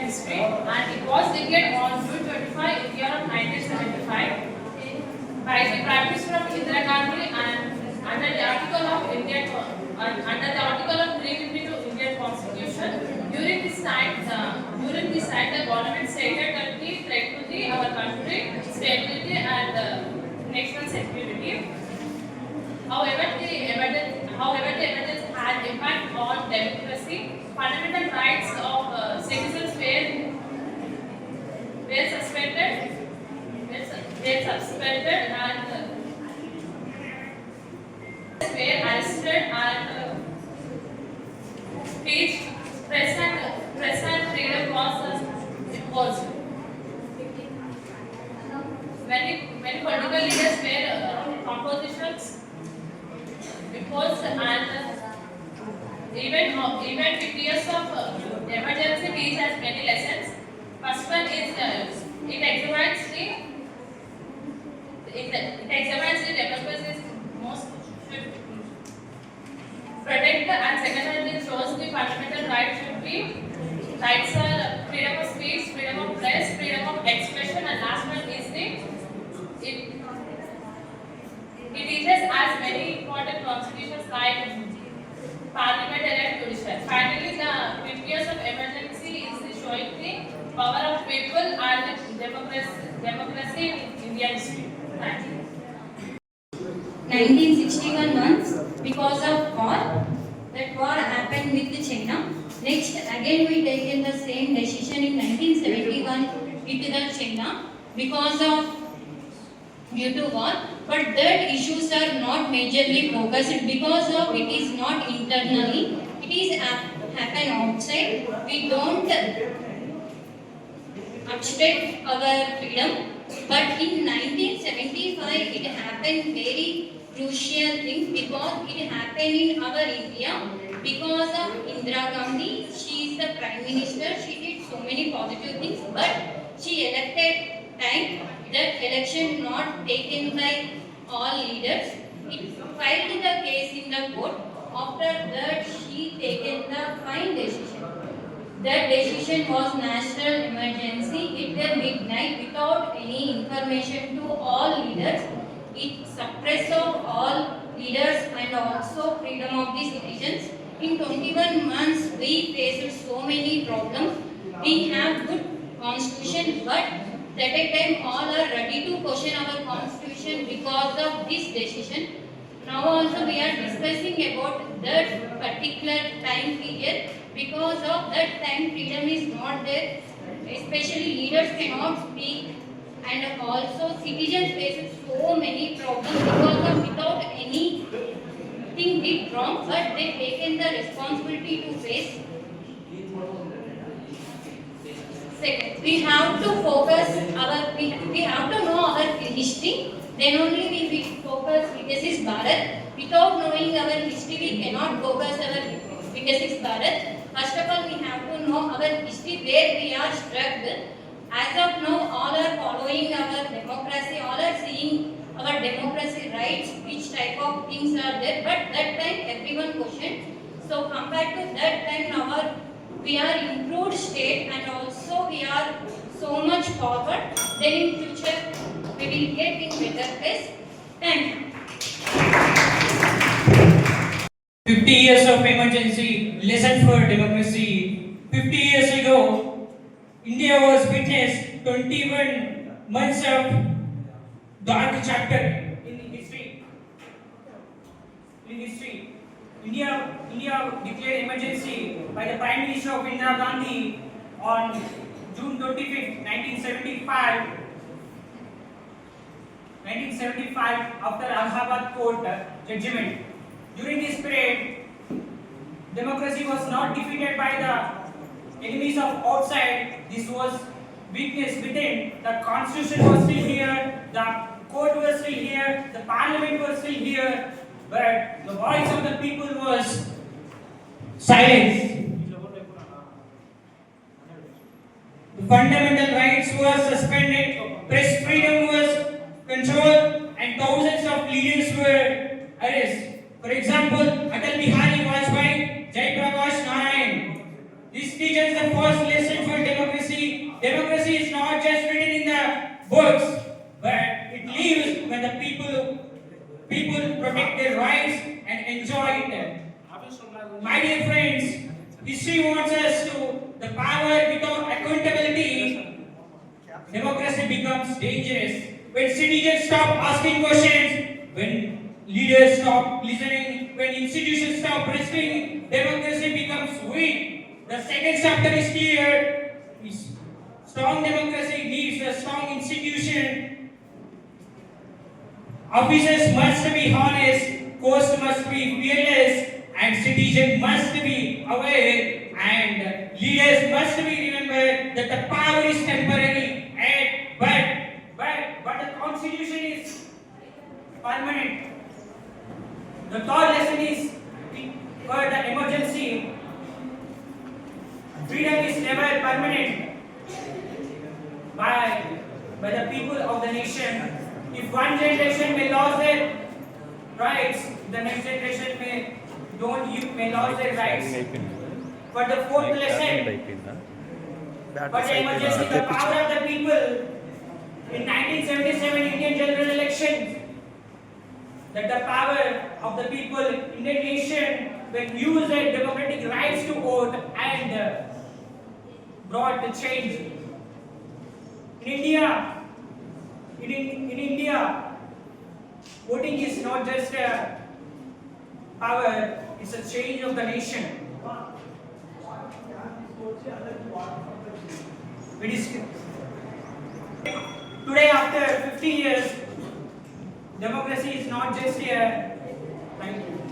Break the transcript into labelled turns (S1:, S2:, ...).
S1: history, and it was declared on June 25 in the year of 1975 by the Prime Minister of Indira Gandhi and under the Article of 352 Indian Constitution. During this time, the government stated that the threat to our country stability and national security. However, the emergency had impact on democracy. Fundamental rights of citizens were suspended and were arrested and speech, press and freedom was imposed. Many political leaders were compositions imposed, and even with years of emergency teach has many lessons. First one is it examines the democracy's most should protect, and second one is shows the fundamental rights should be rights are freedom of speech, freedom of press, freedom of expression, and last one is it teaches as many important constitutions like parliamentary and judicial. Finally, the 50 years of emergency is showing the power of people and democracy in Indian history. Thank you.
S2: 1961 months because of war. That war happened with China. Next, again we taken the same decision in 1971 with the China because of due to war. But that issues are not majorly focused because of it is not internally. It is happen outside. We don't obstruct our freedom. But in 1975 it happened very crucial thing because it happened in our India because of Indira Gandhi. She is the Prime Minister. She did so many positive things, but she elected time that election not taken by all leaders. It filed the case in the court. After that, she taken the fine decision. That decision was national emergency. It was midnight without any information to all leaders. It suppressed all leaders and also freedom of the citizens. In 21 months, we faced so many problems. We have good constitution, but at a time all are ready to question our constitution because of this decision. Now also we are discussing about that particular time period. Because of that time freedom is not there, especially leaders cannot speak, and also citizens face so many problems because of without anything did wrong, but they taken the responsibility to face. Second, we have to focus we have to know our history. Then only we will focus Vikasit Bharat. Without knowing our history, we cannot focus our Vikasit Bharat. First of all, we have to know our history, where we are struck. As of now, all are following our democracy, all are seeing our democracy rights, which type of things are there. But that time, everyone questioned. So compared to that time, now we are improved state, and also we are so much forward. Then in future, we will get in better place. Thank you.
S3: 50 years of emergency, lesson for democracy. 50 years ago, India was witnessed 21 months of dark chapter in history. India declared emergency by the Prime Minister of Indira Gandhi on June 25th, 1975 after Allahabad court judgment. During this period, democracy was not defeated by the enemies of outside. This was witnessed within. The constitution was still here, the court was still here, the parliament was still here, but the voice of the people was silenced. The fundamental rights were suspended, press freedom was controlled, and thousands of leaders were arrested. For example, Atal Bihari Vajpayee, Jai Prakash Narayan. This teaches the first lesson for democracy. the power without accountability, democracy becomes dangerous. When citizens stop asking questions, when leaders stop listening, when institutions stop respecting, democracy becomes weak. The second chapter is clear. Strong democracy needs a strong institution. Officers must be honest, courts must be fearless, and citizens must be aware, and leaders must be remember that the power is temporary, but the constitution is permanent. The third lesson is for the emergency. Freedom is never permanent by the people of the nation. If one generation may lose their rights, the next generation may lose their rights. But the fourth lesson, but the emergency, the power of the people. In 1977 Indian general elections, that the power of the people in the nation when used their democratic rights to vote and brought the change. In India, voting is not just a power, it's a change of the nation. It is today, after 50 years, democracy is not just a. Thank you.